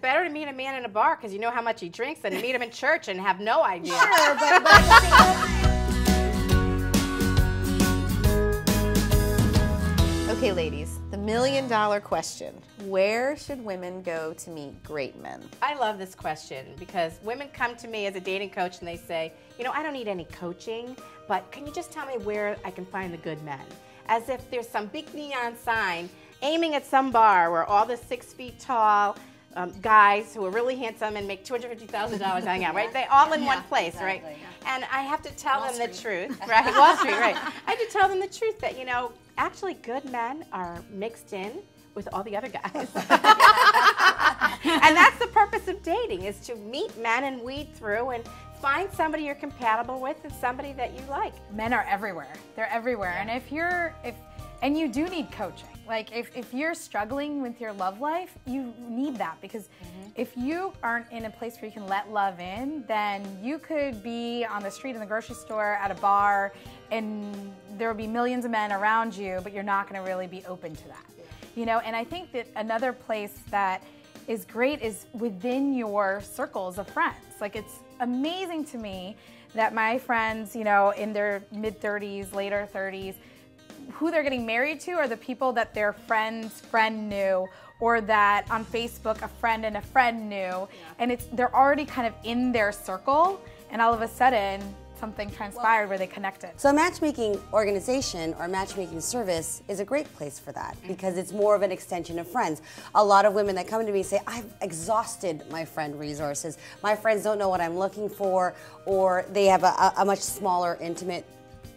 Better to meet a man in a bar because you know how much he drinks than to meet him in church and have no idea. Sure, but okay, ladies, the million-dollar question. Where should women go to meet great men? I love this question because women come to me as a dating coach and they say, you know, I don't need any coaching, but can you just tell me where I can find the good men? As if there's some big neon sign aiming at some bar where all the 6 feet tall guys who are really handsome and make $250,000 hang out, right? They all in one place, exactly. right? And I have to tell them the truth, right? Wall Street, right? I have to tell them the truth that, you know, actually good men are mixed in with all the other guys. And that's the purpose of dating, is to meet men and weed through and find somebody you're compatible with and somebody that you like. Men are everywhere. They're everywhere. Yeah. And you do need coaching. Like if you're struggling with your love life, you need that, because if you aren't in a place where you can let love in, then you could be on the street, in the grocery store, at a bar, and there will be millions of men around you, but you're not going to really be open to that. You know, and I think that another place that is great is within your circles of friends. Like, it's amazing to me that my friends, you know, in their mid-30s, later 30s, who they're getting married to are the people that their friend's friend knew, or that on Facebook a friend and a friend knew, and they're already kind of in their circle, and all of a sudden something transpired where they connected. So a matchmaking organization or matchmaking service is a great place for that, because it's more of an extension of friends. A lot of women that come to me say, I've exhausted my friend resources. My friends don't know what I'm looking for, or they have a much smaller, intimate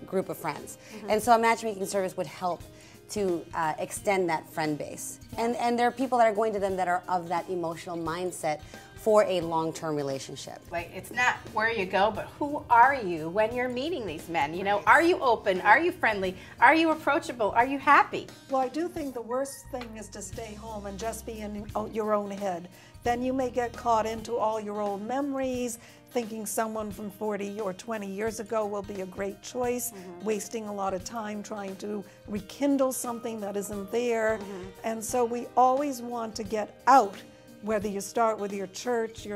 group of friends. And so a matchmaking service would help to extend that friend base. And there are people that are going to them that are of that emotional mindset for a long-term relationship. Like, it's not where you go, but who are you when you're meeting these men? You know, are you open? Are you friendly? Are you approachable? Are you happy? Well, I do think the worst thing is to stay home and just be in your own head. Then you may get caught into all your old memories, thinking someone from 40 or 20 years ago will be a great choice, wasting a lot of time trying to rekindle something that isn't there. And so we always want to get out. Whether you start with your church,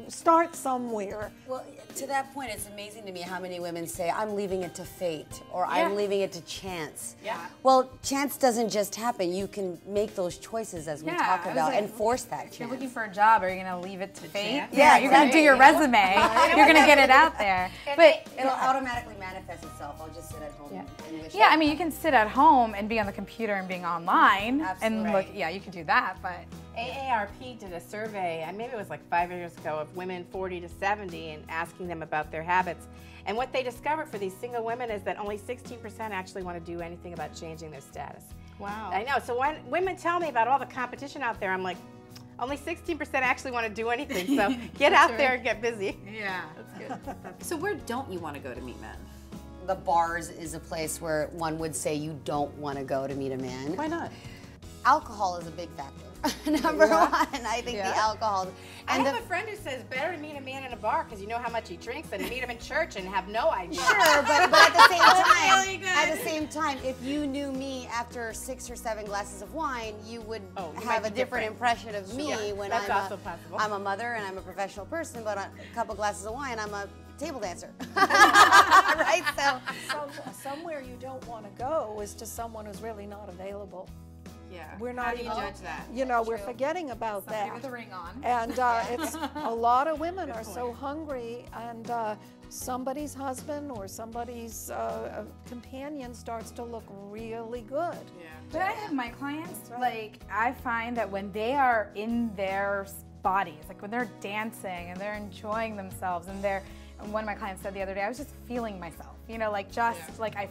start somewhere. Well, to that point, it's amazing to me how many women say, I'm leaving it to fate, or I'm leaving it to chance. Yeah. Well, chance doesn't just happen. You can make those choices, as we talk about, and force that chance. If you're looking for a job, are you going to leave it to fate? Yeah, you're going to do your resume. You're going to get it out there. But it'll automatically manifest itself. I'll just sit at home and wish. yeah, I mean, you can sit at home and be on the computer and being online and look. Right. Yeah, you can do that, but AARP did a survey, maybe it was like 5 years ago, of women 40 to 70 and asking them about their habits. And what they discovered for these single women is that only 16% actually want to do anything about changing their status. wow. I know. So when women tell me about all the competition out there, I'm like, only 16% actually want to do anything. So get out there and get busy. Yeah, that's good. So where don't you want to go to meet men? The bars is a place where one would say you don't want to go to meet a man. Why not? Alcohol is a big factor. Number one, I think the alcohol. I have a friend who says better to meet a man in a bar because you know how much he drinks than to meet him in church and have no idea. Sure, but at the same time, if you knew me after 6 or 7 glasses of wine, you would have a different impression of me when that's also possible. I'm a mother and I'm a professional person, but a couple glasses of wine, I'm a table dancer. Right? So Somewhere you don't want to go is to someone who's really not available. Yeah. We're not How do you even, judge that? you know, we're forgetting about Somebody that. with a ring on. And it's a lot of women are so hungry, and somebody's husband or somebody's companion starts to look really good. Yeah. But I have my clients, like, I find that when they are in their bodies, like when they're dancing and they're enjoying themselves, and one of my clients said the other day, I was just feeling myself, you know, like like I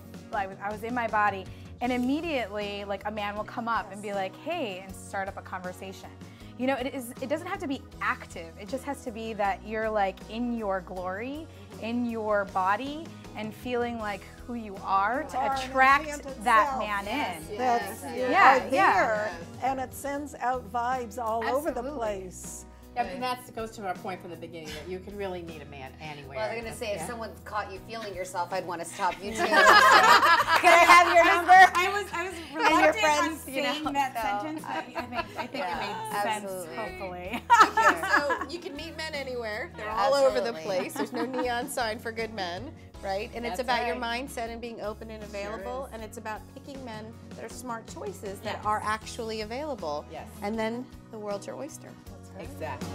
was in my body. And immediately, like, a man will come up and be like, hey, and start up a conversation. You know, it doesn't have to be active. It just has to be that you're, like, in your glory, in your body, and feeling like who you are to attract that man in. That's yeah, there, and it sends out vibes all over the place. Yeah, and that goes to our point from the beginning that you could really meet a man anywhere. Well, I was going to say, if Yeah. someone caught you feeling yourself, I'd want to stop you too. Can I have your number? I was your reluctant on friends, saying that sentence, but I think it made absolutely. sense, hopefully. So you can meet men anywhere. They're all over the Absolutely. place. There's no neon sign for good men, right? And it's That's about your right. mindset and being open and available. And it's about picking men that are smart choices that Yes. are actually available. Yes. And then the world's your oyster. Exactly.